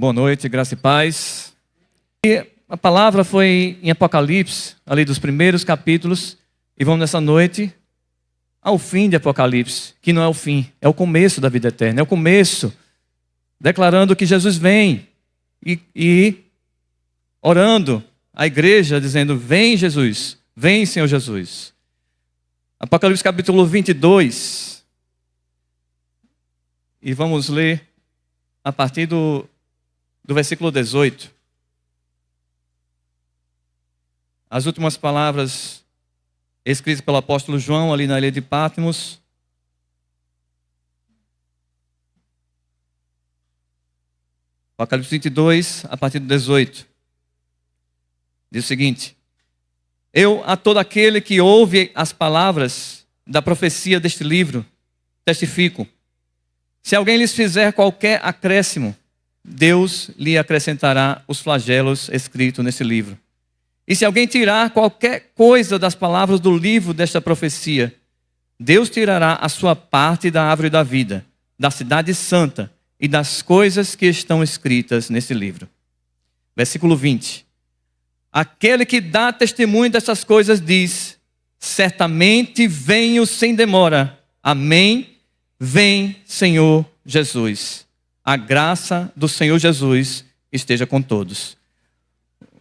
Boa noite, graça e paz. E a palavra foi em Apocalipse, ali dos primeiros capítulos, e vamos nessa noite ao fim de Apocalipse, que não é o fim, é o começo da vida eterna, é o começo, declarando que Jesus vem e orando a igreja, dizendo: vem Jesus, vem Senhor Jesus. Apocalipse capítulo 22, e vamos ler a partir do versículo 18. As últimas palavras escritas pelo apóstolo João ali na ilha de Patmos. Apocalipse 22, a partir do 18. Diz o seguinte: eu, a todo aquele que ouve as palavras da profecia deste livro, testifico: se alguém lhes fizer qualquer acréscimo, Deus lhe acrescentará os flagelos escritos nesse livro. E se alguém tirar qualquer coisa das palavras do livro desta profecia, Deus tirará a sua parte da árvore da vida, da cidade santa e das coisas que estão escritas nesse livro. Versículo 20. Aquele que dá testemunho dessas coisas diz: certamente venho sem demora. Amém. Vem, Senhor Jesus. A graça do Senhor Jesus esteja com todos.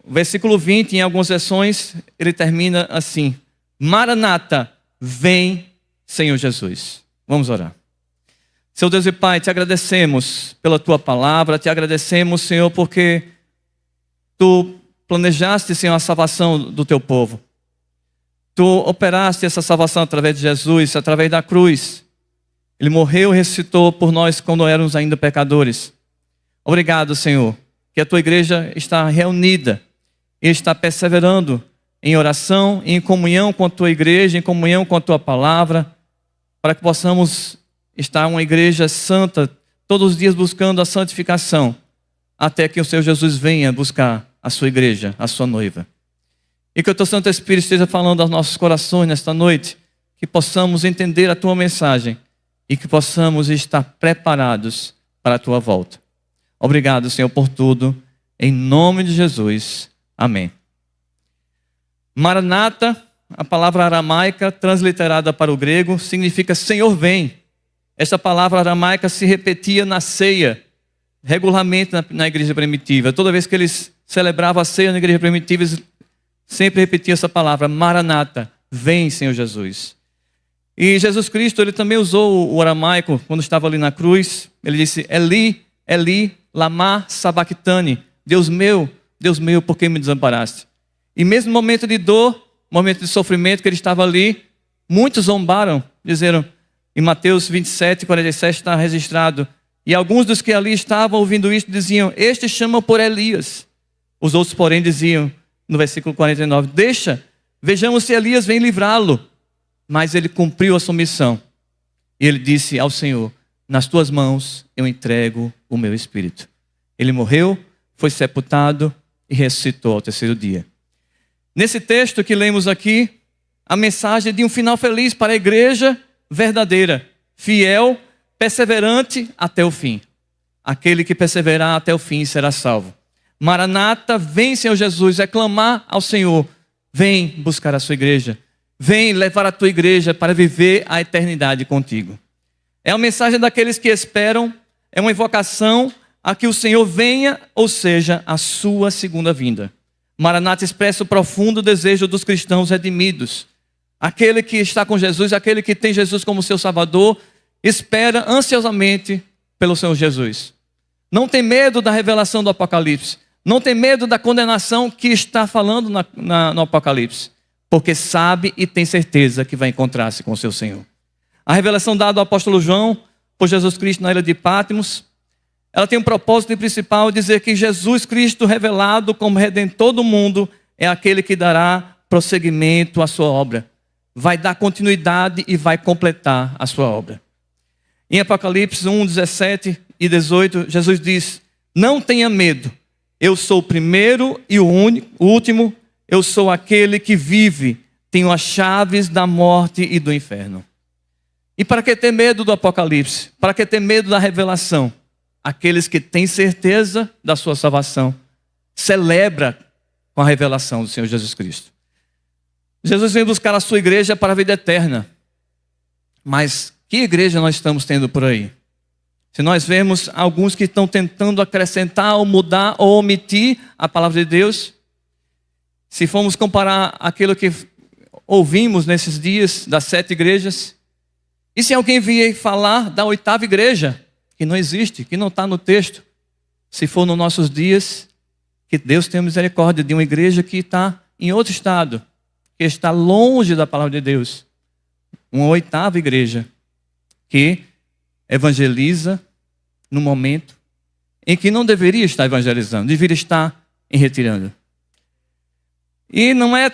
O versículo 20, em algumas versões, ele termina assim: Maranata, vem, Senhor Jesus. Vamos orar. Seu Deus e Pai, te agradecemos pela tua palavra, te agradecemos, Senhor, porque tu planejaste, Senhor, a salvação do teu povo. Tu operaste essa salvação através de Jesus, através da cruz. Ele morreu e ressuscitou por nós quando éramos ainda pecadores. Obrigado, Senhor, que a tua igreja está reunida e está perseverando em oração, em comunhão com a tua igreja, em comunhão com a tua palavra, para que possamos estar uma igreja santa, todos os dias buscando a santificação, até que o Senhor Jesus venha buscar a sua igreja, a sua noiva. E que o teu Santo Espírito esteja falando aos nossos corações nesta noite, que possamos entender a tua mensagem e que possamos estar preparados para a tua volta. Obrigado, Senhor, por tudo. Em nome de Jesus. Amém. Maranata, a palavra aramaica transliterada para o grego, significa Senhor vem. Esta palavra aramaica se repetia na ceia, regularmente na igreja primitiva. Toda vez que eles celebravam a ceia na igreja primitiva, eles sempre repetiam essa palavra: Maranata, vem, Senhor Jesus. E Jesus Cristo, ele também usou o aramaico quando estava ali na cruz. Ele disse: Eli, Eli, lama sabachthani. Deus meu, por que me desamparaste? E mesmo no momento de dor, momento de sofrimento que ele estava ali, muitos zombaram, disseram, em Mateus 27, 47 está registrado: e alguns dos que ali estavam ouvindo isto diziam: este chama por Elias. Os outros, porém, diziam, no versículo 49, deixa, vejamos se Elias vem livrá-lo. Mas ele cumpriu a sua missão. E ele disse ao Senhor: nas tuas mãos eu entrego o meu espírito. Ele morreu, foi sepultado e ressuscitou ao terceiro dia. Nesse texto que lemos aqui, a mensagem de um final feliz para a igreja verdadeira, fiel, perseverante até o fim. Aquele que perseverar até o fim será salvo. Maranata, vem, Senhor Jesus, é clamar ao Senhor: vem buscar a sua igreja. Vem levar a tua igreja para viver a eternidade contigo. É a mensagem daqueles que esperam, é uma invocação a que o Senhor venha, ou seja, a sua segunda vinda. Maranata expressa o profundo desejo dos cristãos redimidos. Aquele que está com Jesus, aquele que tem Jesus como seu Salvador, espera ansiosamente pelo Senhor Jesus. Não tem medo da revelação do Apocalipse. Não tem medo da condenação que está falando no Apocalipse. Porque sabe e tem certeza que vai encontrar-se com o seu Senhor. A revelação dada ao apóstolo João por Jesus Cristo na ilha de Patmos, ela tem um propósito principal: dizer que Jesus Cristo revelado como Redentor do mundo é aquele que dará prosseguimento à sua obra. Vai dar continuidade e vai completar a sua obra. Em Apocalipse 1, 17 e 18, Jesus diz: não tenha medo, eu sou o primeiro e o último. Eu sou aquele que vive, tenho as chaves da morte e do inferno. E para que ter medo do Apocalipse? Para que ter medo da revelação? aqueles que têm certeza da sua salvação, celebra com a revelação do Senhor Jesus Cristo. Jesus vem buscar a sua igreja para a vida eterna. Mas que igreja nós estamos tendo por aí? Se nós vemos alguns que estão tentando acrescentar ou mudar ou omitir a palavra de Deus, se formos comparar aquilo que ouvimos nesses dias das 7 igrejas, e se alguém vier falar da 8ª igreja, que não existe, que não está no texto, se for nos nossos dias, que Deus tenha misericórdia de uma igreja que está em outro estado, que está longe da palavra de Deus. Uma 8ª igreja que evangeliza no momento em que não deveria estar evangelizando, deveria estar em retirando. E não é,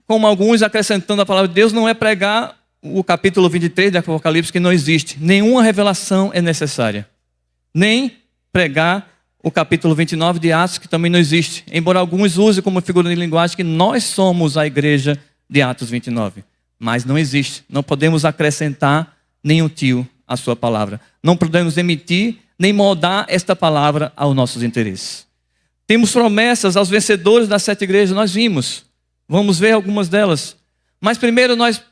como alguns acrescentando a palavra de Deus, não é pregar o capítulo 23 de Apocalipse, que não existe. Nenhuma revelação é necessária. Nem pregar o capítulo 29 de Atos, que também não existe. Embora alguns usem como figura de linguagem que nós somos a igreja de Atos 29. Mas não existe. Não podemos acrescentar nem um tio à sua palavra. Não podemos emitir nem moldar esta palavra aos nossos interesses. Temos promessas aos vencedores das 7 igrejas, nós vimos. Vamos ver algumas delas. Mas primeiro nós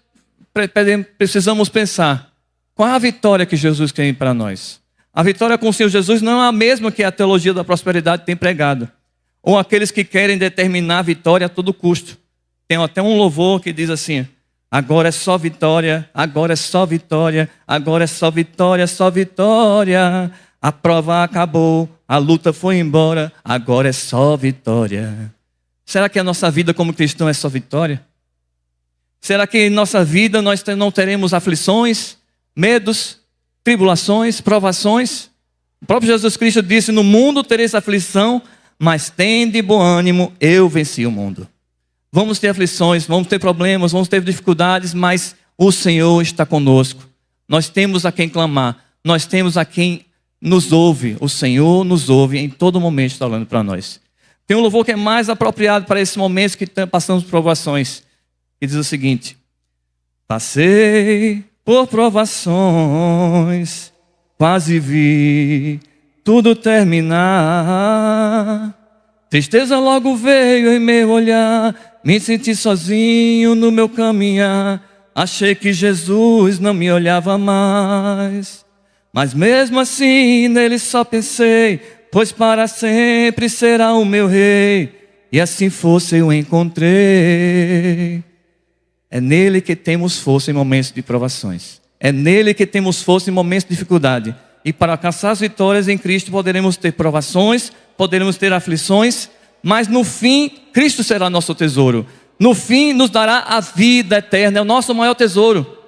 precisamos pensar, qual é a vitória que Jesus tem para nós? A vitória com o Senhor Jesus não é a mesma que a teologia da prosperidade tem pregado. Ou aqueles que querem determinar a vitória a todo custo. Tem até um louvor que diz assim: agora é só vitória, agora é só vitória, agora é só vitória, só vitória. A prova acabou, a luta foi embora, agora é só vitória. Será que a nossa vida como cristão é só vitória? Será que em nossa vida nós não teremos aflições, medos, tribulações, provações? O próprio Jesus Cristo disse: no mundo tereis aflição, mas tende bom ânimo, eu venci o mundo. Vamos ter aflições, vamos ter problemas, vamos ter dificuldades, mas o Senhor está conosco. Nós temos a quem clamar, nós temos a quem nos ouve. O Senhor nos ouve em todo momento, está olhando para nós. Tem um louvor que é mais apropriado para esses momentos que passamos por provações, que diz o seguinte: passei por provações, quase vi tudo terminar. Tristeza logo veio em meu olhar, me senti sozinho no meu caminhar. Achei que Jesus não me olhava mais, mas mesmo assim nele só pensei, pois para sempre será o meu rei. E assim força eu encontrei. É nele que temos força em momentos de provações. É nele que temos força em momentos de dificuldade. E para alcançar as vitórias em Cristo poderemos ter provações, poderemos ter aflições, mas no fim Cristo será nosso tesouro. No fim nos dará a vida eterna, é o nosso maior tesouro.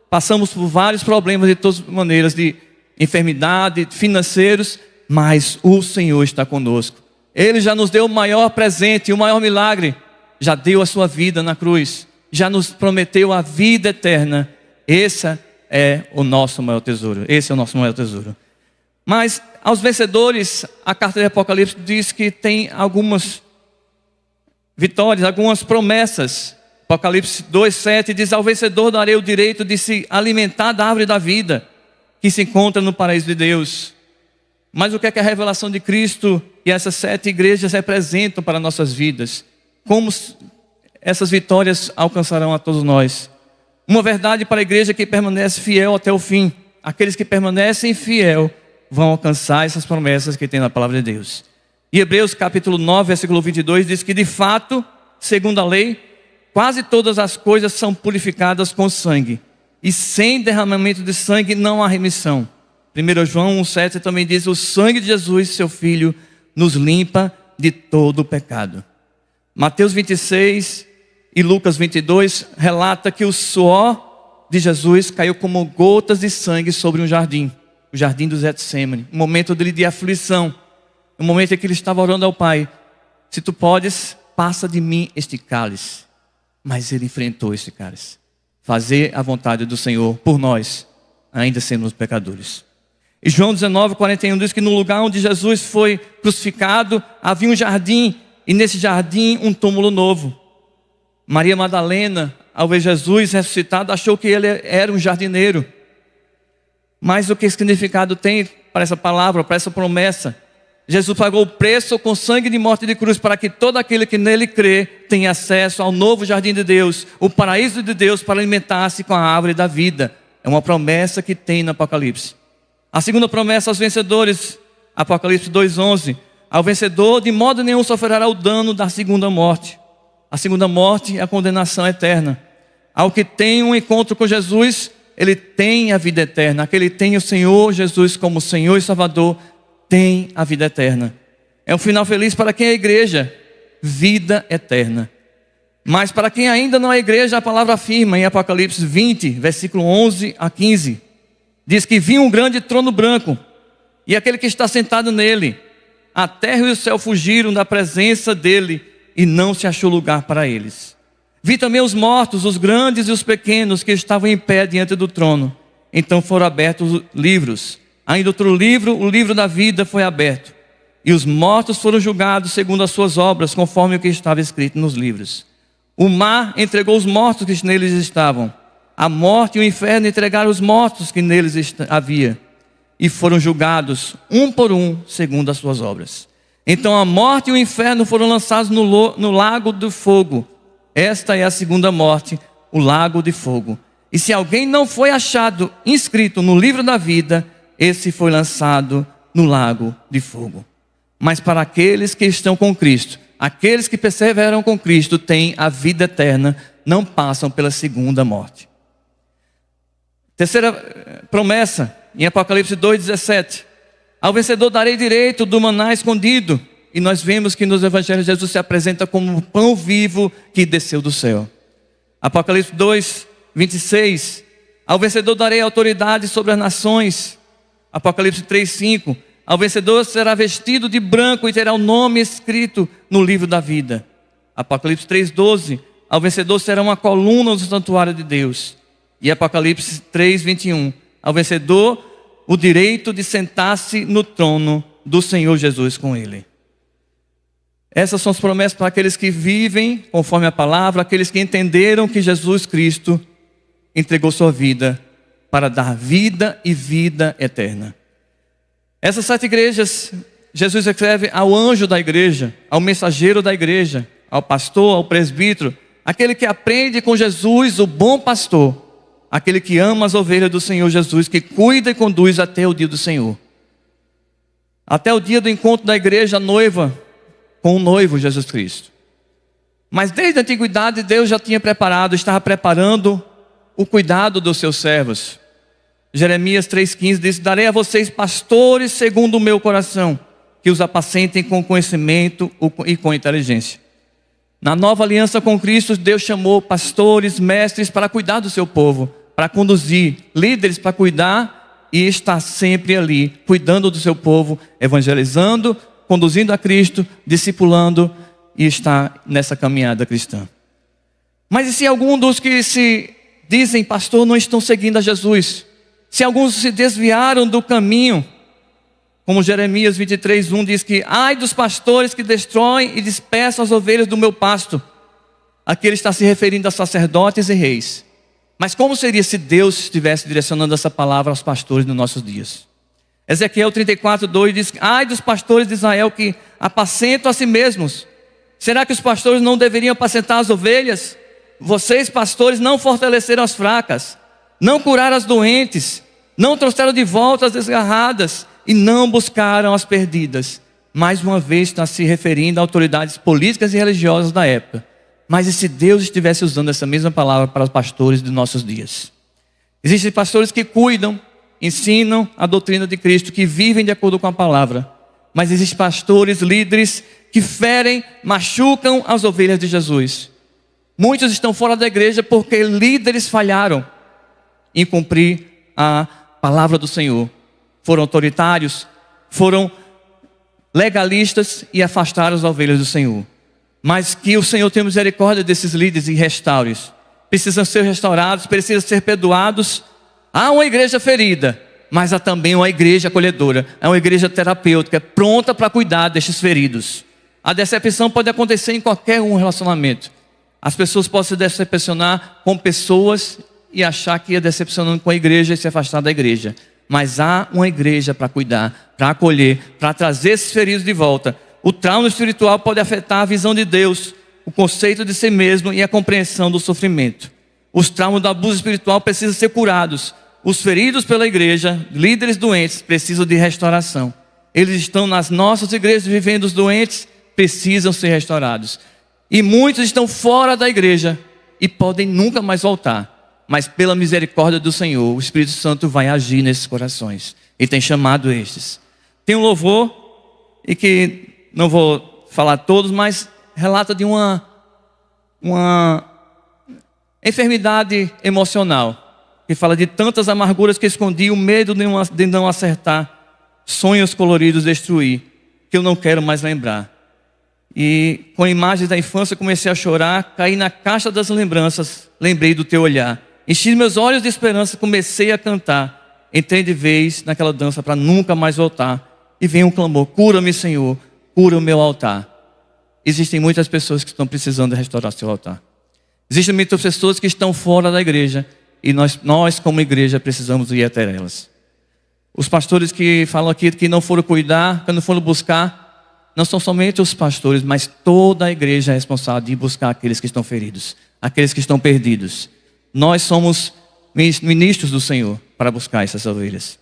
Passamos por vários problemas de todas as maneiras, de enfermidade, financeiros, mas o Senhor está conosco. Ele já nos deu o maior presente, o maior milagre. Já deu a sua vida na cruz. Já nos prometeu a vida eterna. Esse é o nosso maior tesouro. Esse é o nosso maior tesouro. Mas aos vencedores, a carta de Apocalipse diz que tem algumas vitórias, algumas promessas. Apocalipse 2:7 diz: ao vencedor darei o direito de se alimentar da árvore da vida, que se encontra no paraíso de Deus. Mas o que é que a revelação de Cristo e essas 7 igrejas representam para nossas vidas? Como essas vitórias alcançarão a todos nós? Uma verdade para a igreja que permanece fiel até o fim. Aqueles que permanecem fiel vão alcançar essas promessas que tem na palavra de Deus. E Hebreus capítulo 9, versículo 22 diz que de fato, segundo a lei, quase todas as coisas são purificadas com sangue, e sem derramamento de sangue não há remissão. 1 João 1,7 também diz: o sangue de Jesus, seu Filho, nos limpa de todo o pecado. Mateus 26 e Lucas 22 relata que o suor de Jesus caiu como gotas de sangue sobre um jardim, o jardim do Getsêmani, um momento dele de aflição, um momento em que ele estava orando ao Pai: se tu podes, passa de mim este cálice. Mas ele enfrentou este cálice. Fazer a vontade do Senhor por nós, ainda sendo pecadores. E João 19:41 diz que no lugar onde Jesus foi crucificado havia um jardim, e nesse jardim um túmulo novo. Maria Madalena, ao ver Jesus ressuscitado, achou que ele era um jardineiro. Mas o que significado tem para essa palavra, para essa promessa? Jesus pagou o preço com sangue de morte de cruz para que todo aquele que nele crê tenha acesso ao novo jardim de Deus, o paraíso de Deus, para alimentar-se com a árvore da vida. É uma promessa que tem no Apocalipse. A segunda promessa aos vencedores, Apocalipse 2:11. Ao vencedor de modo nenhum sofrerá o dano da segunda morte. A segunda morte é a condenação eterna. Ao que tem um encontro com Jesus, ele tem a vida eterna. Aquele que tem o Senhor Jesus como Senhor e Salvador, tem a vida eterna. É um final feliz para quem é igreja, vida eterna. Mas para quem ainda não é igreja, a palavra afirma em Apocalipse 20, versículo 11 a 15. Diz que vi um grande trono branco, e aquele que está sentado nele. A terra e o céu fugiram da presença dele, e não se achou lugar para eles. Vi também os mortos, os grandes e os pequenos, que estavam em pé diante do trono. Então foram abertos livros. Ainda outro livro, o livro da vida, foi aberto. E os mortos foram julgados segundo as suas obras, conforme o que estava escrito nos livros. O mar entregou os mortos que neles estavam. A morte e o inferno entregaram os mortos que neles havia. E foram julgados, um por um, segundo as suas obras. Então a morte e o inferno foram lançados no lago do fogo. Esta é a segunda morte, o lago de fogo. E se alguém não foi achado inscrito no livro da vida, esse foi lançado no lago de fogo. Mas para aqueles que estão com Cristo, aqueles que perseveram com Cristo, têm a vida eterna, não passam pela segunda morte. Terceira promessa, em Apocalipse 2:17. Ao vencedor darei direito do maná escondido. E nós vemos que nos evangelhos Jesus se apresenta como um pão vivo que desceu do céu. Apocalipse 2:26. Ao vencedor darei autoridade sobre as nações. Apocalipse 3:5. Ao vencedor será vestido de branco e terá o nome escrito no livro da vida. Apocalipse 3:12. Ao vencedor será uma coluna no santuário de Deus. E Apocalipse 3:21. Ao vencedor o direito de sentar-se no trono do Senhor Jesus com ele. Essas são as promessas para aqueles que vivem conforme a palavra, aqueles que entenderam que Jesus Cristo entregou sua vida para dar vida e vida eterna. Essas 7 igrejas, Jesus escreve ao anjo da igreja, ao mensageiro da igreja, ao pastor, ao presbítero, aquele que aprende com Jesus, o bom pastor, aquele que ama as ovelhas do Senhor Jesus, que cuida e conduz até o dia do Senhor. Até o dia do encontro da igreja noiva com o noivo Jesus Cristo. Mas desde a antiguidade Deus já tinha preparado, estava preparando o cuidado dos seus servos. Jeremias 3,15 diz: darei a vocês pastores segundo o meu coração, que os apacentem com conhecimento e com inteligência. Na nova aliança com Cristo, Deus chamou pastores, mestres para cuidar do seu povo, para conduzir, líderes para cuidar e estar sempre ali, cuidando do seu povo, evangelizando, conduzindo a Cristo, discipulando e estar nessa caminhada cristã. Mas e se algum dos que se dizem pastor não estão seguindo a Jesus? Se alguns se desviaram do caminho, como Jeremias 23:1 diz que ai dos pastores que destroem e dispersam as ovelhas do meu pasto. Aqui ele está se referindo a sacerdotes e reis. Mas como seria se Deus estivesse direcionando essa palavra aos pastores nos nossos dias? Ezequiel 34:2 diz: ai dos pastores de Israel que apacentam a si mesmos. Será que os pastores não deveriam apacentar as ovelhas? Vocês, pastores, não fortaleceram as fracas, não curaram as doentes, não trouxeram de volta as desgarradas e não buscaram as perdidas. Mais uma vez está se referindo a autoridades políticas e religiosas da época. Mas e se Deus estivesse usando essa mesma palavra para os pastores de nossos dias? Existem pastores que cuidam, ensinam a doutrina de Cristo, que vivem de acordo com a palavra. Mas existem pastores, líderes, que ferem, machucam as ovelhas de Jesus. Muitos estão fora da igreja porque líderes falharam em cumprir a palavra do Senhor. Foram autoritários, foram legalistas e afastaram as ovelhas do Senhor. Mas que o Senhor tenha misericórdia desses líderes e restaure-os. Precisam ser restaurados, precisam ser perdoados. Há uma igreja ferida, mas há também uma igreja acolhedora. É uma igreja terapêutica, pronta para cuidar destes feridos. A decepção pode acontecer em qualquer relacionamento. As pessoas podem se decepcionar com pessoas e achar que ia decepcionando com a igreja e se afastar da igreja. Mas há uma igreja para cuidar, para acolher, para trazer esses feridos de volta. O trauma espiritual pode afetar a visão de Deus, o conceito de si mesmo e a compreensão do sofrimento. Os traumas do abuso espiritual precisam ser curados. Os feridos pela igreja, líderes doentes, precisam de restauração. Eles estão nas nossas igrejas vivendo, os doentes precisam ser restaurados. E muitos estão fora da igreja e podem nunca mais voltar. Mas pela misericórdia do Senhor, o Espírito Santo vai agir nesses corações. E tem chamado estes. Tem um louvor, e que não vou falar todos, mas relata de uma enfermidade emocional. Que fala de tantas amarguras que escondi, o medo de não acertar, sonhos coloridos destruir, que eu não quero mais lembrar. E com imagens da infância comecei a chorar, caí na caixa das lembranças, lembrei do teu olhar. Enchi meus olhos de esperança, comecei a cantar. Entrei de vez naquela dança para nunca mais voltar. E vem um clamor: cura-me, Senhor, cura o meu altar. Existem muitas pessoas que estão precisando restaurar seu altar. Existem muitas pessoas que estão fora da igreja. E nós como igreja precisamos ir até elas. Os pastores que falam aqui que não foram cuidar, que não foram buscar, não são somente os pastores, mas toda a igreja é responsável de buscar aqueles que estão feridos, aqueles que estão perdidos. Nós somos ministros do Senhor para buscar essas ovelhas.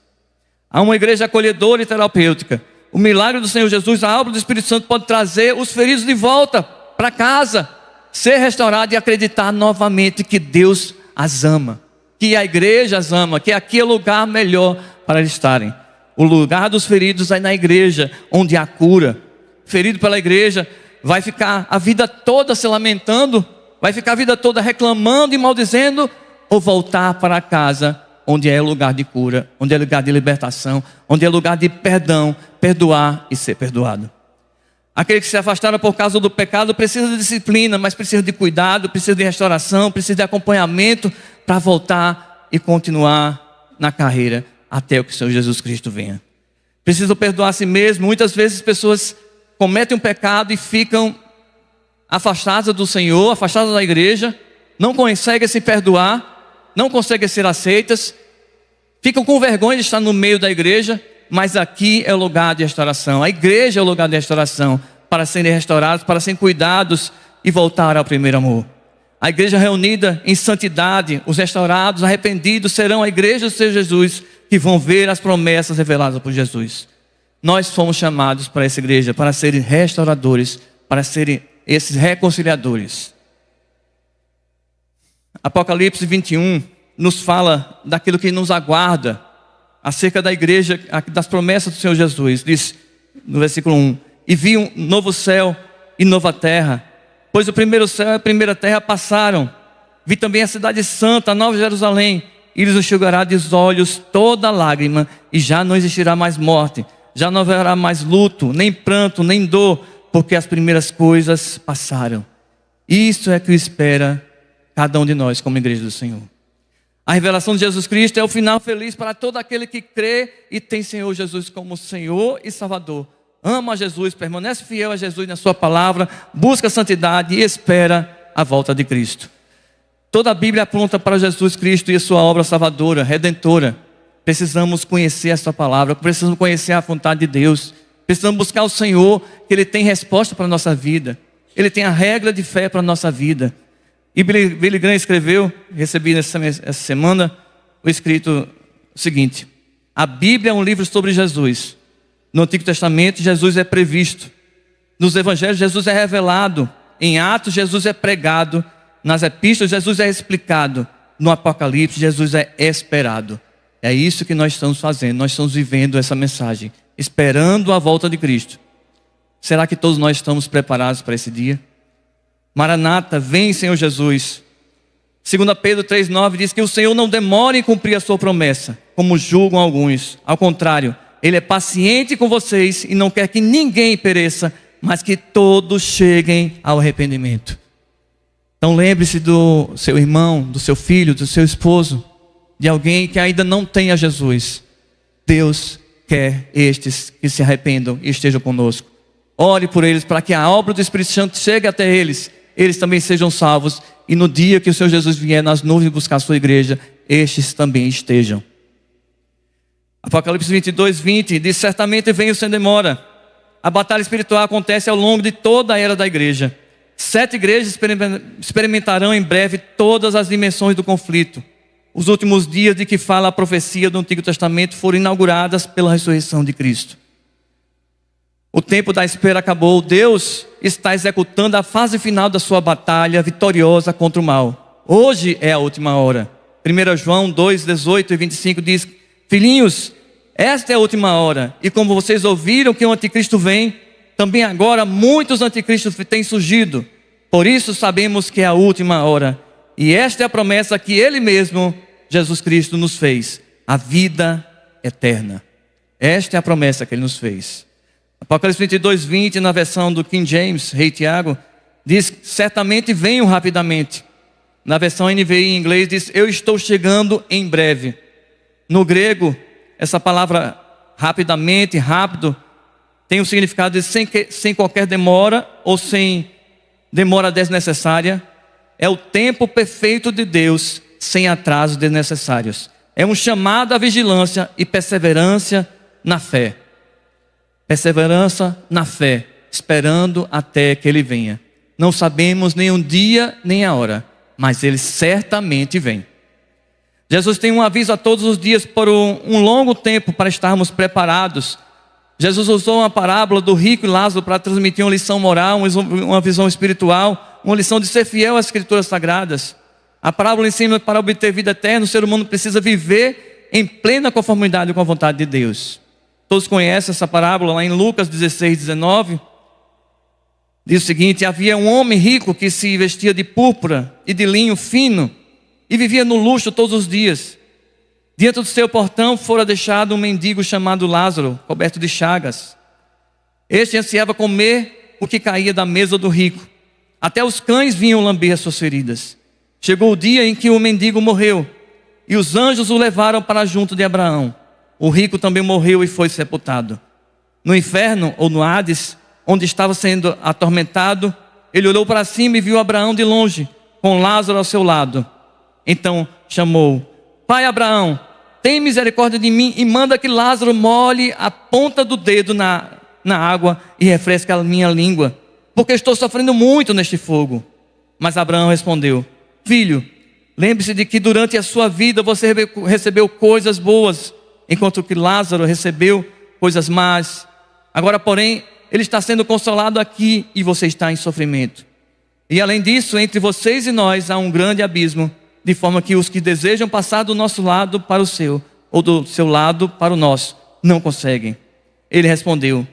Há uma igreja acolhedora e terapêutica. O milagre do Senhor Jesus, a obra do Espírito Santo pode trazer os feridos de volta para casa, ser restaurado e acreditar novamente que Deus as ama, que a igreja as ama, que aqui é o lugar melhor para eles estarem. O lugar dos feridos é na igreja, onde há cura. Ferido pela igreja vai ficar a vida toda se lamentando, vai ficar a vida toda reclamando e maldizendo, ou voltar para casa, onde é o lugar de cura, onde é o lugar de libertação, onde é o lugar de perdão, perdoar e ser perdoado. Aqueles que se afastaram por causa do pecado precisam de disciplina, mas precisam de cuidado, precisam de restauração, precisam de acompanhamento para voltar e continuar na carreira até que o Senhor Jesus Cristo venha. Precisam perdoar a si mesmo. Muitas vezes pessoas cometem um pecado e ficam afastadas do Senhor, afastadas da igreja, não conseguem se perdoar, não conseguem ser aceitas, ficam com vergonha de estar no meio da igreja. Mas aqui é o lugar de restauração. A igreja é o lugar de restauração, para serem restaurados, para serem cuidados e voltar ao primeiro amor. A igreja reunida em santidade, os restaurados, arrependidos, serão a igreja do Senhor Jesus, que vão ver as promessas reveladas por Jesus. Nós fomos chamados para essa igreja, para serem restauradores, para serem esses reconciliadores. Apocalipse 21 nos fala daquilo que nos aguarda, acerca da igreja, das promessas do Senhor Jesus. Diz no versículo 1: e vi um novo céu e nova terra, pois o primeiro céu e a primeira terra passaram. Vi também a cidade santa, a nova Jerusalém, e lhes enxugará dos olhos toda lágrima, e já não existirá mais morte, já não haverá mais luto, nem pranto, nem dor, porque as primeiras coisas passaram. Isso é que espera cada um de nós como igreja do Senhor. A revelação de Jesus Cristo é o final feliz para todo aquele que crê e tem Senhor Jesus como Senhor e Salvador. Ama Jesus, permanece fiel a Jesus na sua palavra, busca a santidade e espera a volta de Cristo. Toda a Bíblia aponta para Jesus Cristo e a sua obra salvadora, redentora. Precisamos conhecer essa palavra, precisamos conhecer a vontade de Deus. Precisamos buscar o Senhor, que Ele tem resposta para a nossa vida. Ele tem a regra de fé para a nossa vida. E Billy Graham escreveu, recebi essa semana, o escrito seguinte: a Bíblia é um livro sobre Jesus. No Antigo Testamento, Jesus é previsto. Nos Evangelhos, Jesus é revelado. Em Atos, Jesus é pregado. Nas Epístolas, Jesus é explicado. No Apocalipse, Jesus é esperado. É isso que nós estamos fazendo. Nós estamos vivendo essa mensagem, esperando a volta de Cristo. Será que todos nós estamos preparados para esse dia? Maranata, vem Senhor Jesus. 2 Pedro 3,9 diz que o Senhor não demora em cumprir a sua promessa, como julgam alguns. Ao contrário, Ele é paciente com vocês e não quer que ninguém pereça, mas que todos cheguem ao arrependimento. Então lembre-se do seu irmão, do seu filho, do seu esposo, de alguém que ainda não tem a Jesus. Deus quer estes que se arrependam e estejam conosco. Ore por eles para que a obra do Espírito Santo chegue até eles também sejam salvos, e no dia que o Senhor Jesus vier nas nuvens buscar a sua igreja, estes também estejam. Apocalipse 22:20 diz: certamente venho sem demora. A batalha espiritual acontece ao longo de toda a era da igreja. 7 igrejas experimentarão em breve todas as dimensões do conflito. Os últimos dias de que fala a profecia do Antigo Testamento foram inauguradas pela ressurreição de Cristo. O tempo da espera acabou. Deus está executando a fase final da sua batalha vitoriosa contra o mal. Hoje é a última hora. 1 João 2:18 e 25 diz: filhinhos, esta é a última hora. E como vocês ouviram que o anticristo vem, também agora muitos anticristos têm surgido. Por isso sabemos que é a última hora. E esta é a promessa que Ele mesmo, Jesus Cristo, nos fez: a vida eterna. Esta é a promessa que Ele nos fez. Apocalipse 22:20, na versão do King James, Rei Tiago, diz: certamente venho rapidamente. Na versão NVI em inglês diz: eu estou chegando em breve. No grego, essa palavra rapidamente, rápido, tem o significado de sem qualquer demora ou sem demora desnecessária. É o tempo perfeito de Deus, sem atrasos desnecessários. É um chamado à vigilância e perseverança na fé. Perseverança na fé, esperando até que Ele venha. Não sabemos nem o dia nem a hora, mas Ele certamente vem. Jesus tem um aviso a todos os dias por um longo tempo para estarmos preparados. Jesus usou uma parábola do rico e Lázaro para transmitir uma lição moral, uma visão espiritual, uma lição de ser fiel às Escrituras Sagradas. A parábola ensina que para obter vida eterna, o ser humano precisa viver em plena conformidade com a vontade de Deus. Todos conhecem essa parábola lá em Lucas 16:19. Diz o seguinte: havia um homem rico que se vestia de púrpura e de linho fino e vivia no luxo todos os dias. Diante do seu portão fora deixado um mendigo chamado Lázaro, coberto de chagas. Este ansiava comer o que caía da mesa do rico. Até os cães vinham lamber as suas feridas. Chegou o dia em que o mendigo morreu, e os anjos o levaram para junto de Abraão. O rico também morreu e foi sepultado. No inferno, ou no Hades, onde estava sendo atormentado, ele olhou para cima e viu Abraão de longe, com Lázaro ao seu lado. Então chamou: pai Abraão, tem misericórdia de mim e manda que Lázaro molhe a ponta do dedo na água e refresque a minha língua, porque estou sofrendo muito neste fogo. Mas Abraão respondeu: filho, lembre-se de que durante a sua vida você recebeu coisas boas, enquanto que Lázaro recebeu coisas más. Agora, porém, ele está sendo consolado aqui e você está em sofrimento. E além disso, entre vocês e nós há um grande abismo, de forma que os que desejam passar do nosso lado para o seu, ou do seu lado para o nosso, não conseguem. Ele respondeu: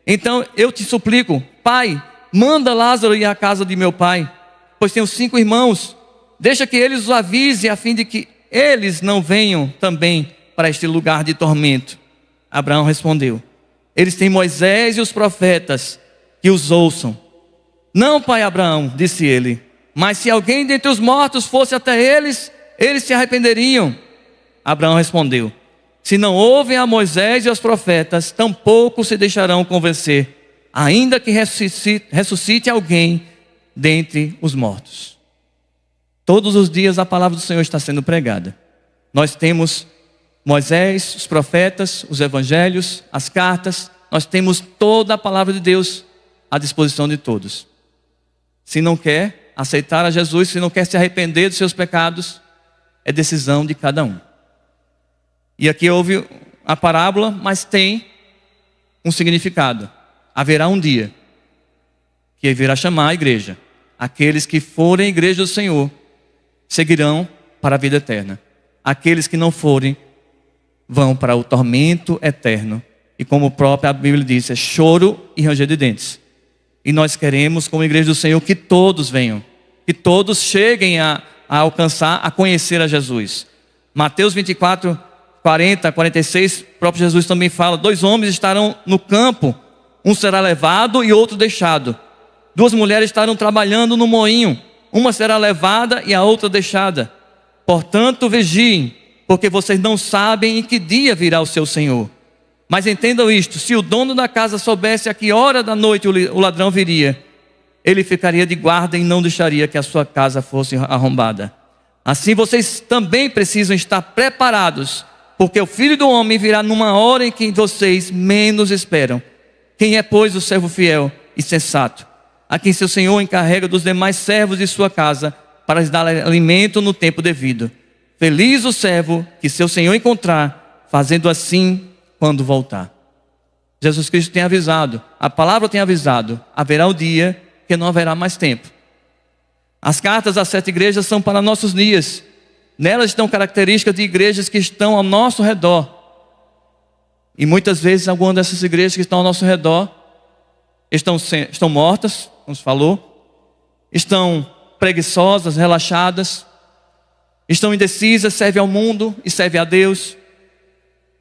então eu te suplico, pai, manda Lázaro ir à casa de meu pai, pois tenho 5 irmãos. Deixa que eles os avise, a fim de que eles não venham também para este lugar de tormento. Abraão respondeu: eles têm Moisés e os profetas, que os ouçam. Não, pai Abraão, disse ele, mas se alguém dentre os mortos fosse até eles, eles se arrependeriam. Abraão respondeu: se não ouvem a Moisés e aos profetas, tampouco se deixarão convencer, ainda que ressuscite alguém dentre os mortos. Todos os dias a palavra do Senhor está sendo pregada. Nós temos Moisés, os profetas, os evangelhos, as cartas. Nós temos toda a palavra de Deus à disposição de todos. Se não quer aceitar a Jesus, se não quer se arrepender dos seus pecados, é decisão de cada um. E aqui houve a parábola, mas tem um significado. Haverá um dia que virá chamar a igreja. Aqueles que forem a igreja do Senhor seguirão para a vida eterna. Aqueles que não forem vão para o tormento eterno. E como a própria Bíblia diz, é choro e ranger de dentes. E nós queremos, como igreja do Senhor, que todos venham, que todos cheguem a alcançar, a conhecer a Jesus. Mateus 24, 40, 46, o próprio Jesus também fala: 2 homens estarão no campo, um será levado e outro deixado. 2 mulheres estarão trabalhando no moinho, uma será levada e a outra deixada. Portanto, vigiem, porque vocês não sabem em que dia virá o seu Senhor. Mas entendam isto: se o dono da casa soubesse a que hora da noite o ladrão viria, ele ficaria de guarda e não deixaria que a sua casa fosse arrombada. Assim vocês também precisam estar preparados, porque o Filho do Homem virá numa hora em que vocês menos esperam. Quem é, pois, o servo fiel e sensato, a quem seu Senhor encarrega dos demais servos de sua casa, para lhes dar alimento no tempo devido? Feliz o servo que seu Senhor encontrar, fazendo assim quando voltar. Jesus Cristo tem avisado, a palavra tem avisado, haverá um dia que não haverá mais tempo. As cartas às 7 igrejas são para nossos dias. Nelas estão características de igrejas que estão ao nosso redor. E muitas vezes algumas dessas igrejas que estão ao nosso redor estão mortas, como se falou, estão preguiçosas, relaxadas, estão indecisas, servem ao mundo e servem a Deus.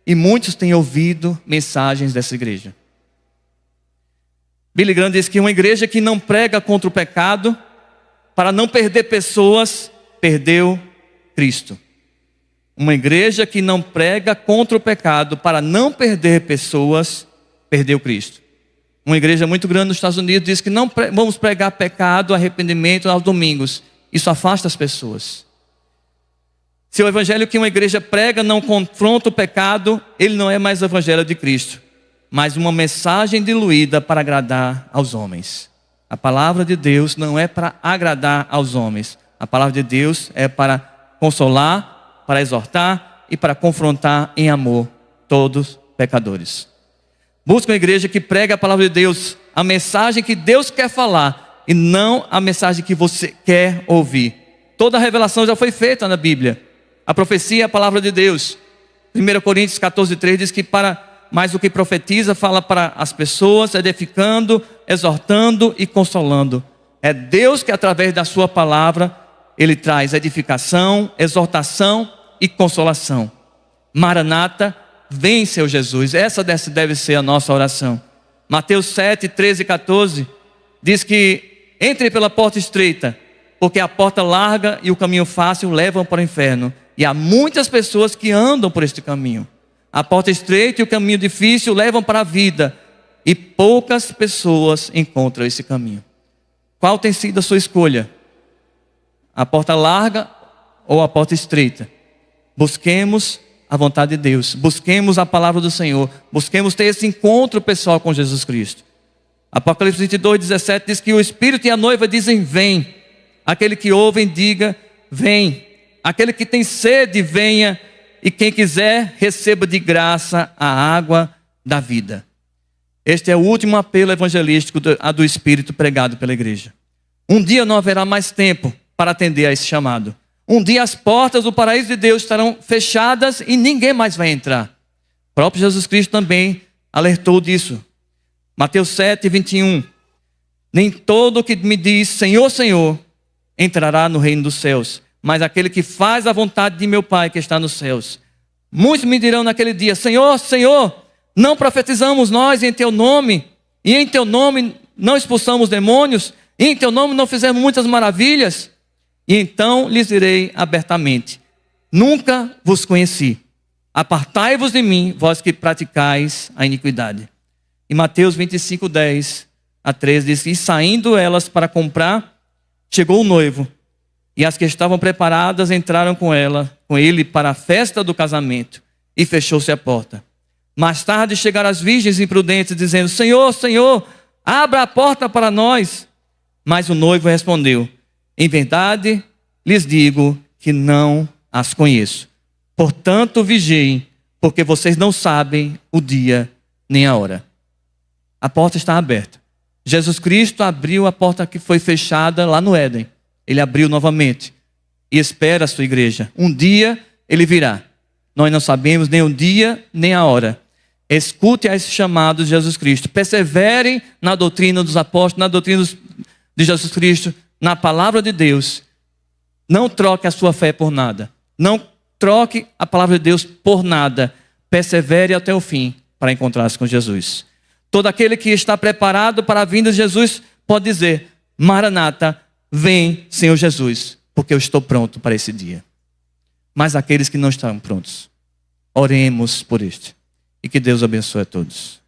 E muitos têm ouvido mensagens dessa igreja. Billy Graham diz que uma igreja que não prega contra o pecado, para não perder pessoas, perdeu Cristo. Uma igreja que não prega contra o pecado, para não perder pessoas, perdeu Cristo. Uma igreja muito grande nos Estados Unidos diz que não vamos pregar pecado, arrependimento aos domingos. Isso afasta as pessoas. Se o evangelho que uma igreja prega não confronta o pecado, ele não é mais o evangelho de Cristo, mas uma mensagem diluída para agradar aos homens. A palavra de Deus não é para agradar aos homens. A palavra de Deus é para consolar, para exortar e para confrontar em amor todos pecadores. Busca uma igreja que prega a palavra de Deus, a mensagem que Deus quer falar e não a mensagem que você quer ouvir. Toda a revelação já foi feita na Bíblia. A profecia é a palavra de Deus. 1 Coríntios 14:3 diz que mais o que profetiza, fala para as pessoas, edificando, exortando e consolando. É Deus que através da sua palavra, Ele traz edificação, exortação e consolação. Maranata, vem, Senhor Jesus. Essa deve ser a nossa oração. Mateus 7:13-14 diz que entre pela porta estreita, porque a porta larga e o caminho fácil levam para o inferno. E há muitas pessoas que andam por este caminho. A porta estreita e o caminho difícil levam para a vida. E poucas pessoas encontram esse caminho. Qual tem sido a sua escolha? A porta larga ou a porta estreita? Busquemos a vontade de Deus. Busquemos a palavra do Senhor. Busquemos ter esse encontro pessoal com Jesus Cristo. Apocalipse 22:17 diz que o Espírito e a noiva dizem: vem. Aquele que ouve, diga: vem. Aquele que tem sede, venha, e quem quiser, receba de graça a água da vida. Este é o último apelo evangelístico do Espírito pregado pela igreja. Um dia não haverá mais tempo para atender a esse chamado. Um dia as portas do paraíso de Deus estarão fechadas e ninguém mais vai entrar. O próprio Jesus Cristo também alertou disso. Mateus 7:21. Nem todo que me diz Senhor, Senhor, entrará no reino dos céus, mas aquele que faz a vontade de meu Pai que está nos céus. Muitos me dirão naquele dia: Senhor, Senhor, não profetizamos nós em teu nome, e em teu nome não expulsamos demônios, e em teu nome não fizemos muitas maravilhas? E então lhes direi abertamente: nunca vos conheci. Apartai-vos de mim, vós que praticais a iniquidade. E Mateus 25:10-13 diz: e saindo elas para comprar, chegou o noivo. E as que estavam preparadas entraram com ele para a festa do casamento. E fechou-se a porta. Mais tarde chegaram as virgens imprudentes, dizendo: Senhor, Senhor, abra a porta para nós. Mas o noivo respondeu: em verdade lhes digo que não as conheço. Portanto vigiem, porque vocês não sabem o dia nem a hora. A porta está aberta. Jesus Cristo abriu a porta que foi fechada lá no Éden. Ele abriu novamente e espera a sua igreja. Um dia ele virá. Nós não sabemos nem o dia nem a hora. Escute a esse chamado de Jesus Cristo. Perseverem na doutrina dos apóstolos, na doutrina de Jesus Cristo, na palavra de Deus. Não troque a sua fé por nada. Não troque a palavra de Deus por nada. Persevere até o fim para encontrar-se com Jesus. Todo aquele que está preparado para a vinda de Jesus pode dizer: Maranata, vem, Senhor Jesus, porque eu estou pronto para esse dia. Mas aqueles que não estão prontos, oremos por este. E que Deus abençoe a todos.